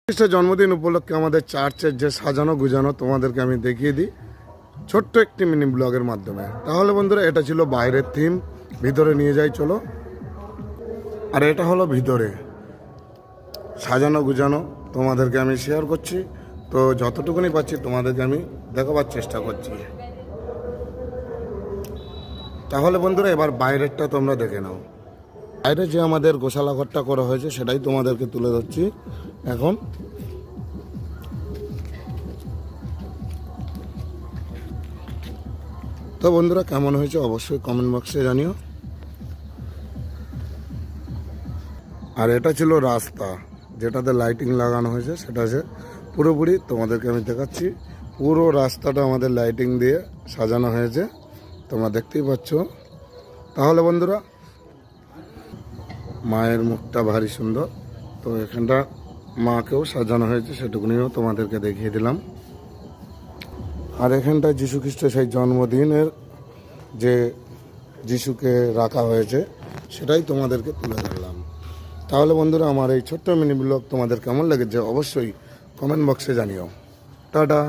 খ্রিস্টের জন্মদিন উপলক্ষে আমাদের চার্চের যে সাজানো গুজানো তোমাদেরকে আমি দেখিয়ে দিই ছোট্ট একটি মিনি ব্লগের মাধ্যমে। তাহলে বন্ধুরা, এটা ছিল বাইরের থিম, ভিতরে নিয়ে যাই চলো। আর এটা হলো ভিতরে সাজানো গুজানো, তোমাদেরকে আমি শেয়ার করছি। তো যতটুকুনি পাচ্ছি তোমাদেরকে আমি দেখাবার চেষ্টা করছি। তাহলে বন্ধুরা, এবার বাইরেরটা তোমরা দেখে নাও। বাইরে যে আমাদের গোশালা ঘরটা করা হয়েছে সেটাই তোমাদেরকে তুলে ধরছি এখন। তো বন্ধুরা, কেমন হয়েছে অবশ্যই কমেন্ট বক্সে জানিও। আর এটা ছিল রাস্তা, যেটাতে লাইটিং লাগানো হয়েছে, সেটা আছে পুরোপুরি তোমাদেরকে আমি দেখাচ্ছি। পুরো রাস্তাটা আমাদের লাইটিং দিয়ে সাজানো হয়েছে, তোমরা দেখতেই পাচ্ছ। তাহলে বন্ধুরা, মায়ের মুখটা ভারী সুন্দর, তো এখানটা মাকেও সাজানো হয়েছে, সেটুকুনিও তোমাদেরকে দেখিয়ে দিলাম। আর এখানটায় যীশু খ্রিস্টের সেই জন্মদিনের যে যিশুকে রাখা হয়েছে সেটাই তোমাদেরকে তুলে ধরলাম। তাহলে বন্ধুরা, আমার এই ছোট্ট মিনি ব্লগ তোমাদের কেমন লেগেছে অবশ্যই কমেন্ট বক্সে জানিও। টাটা।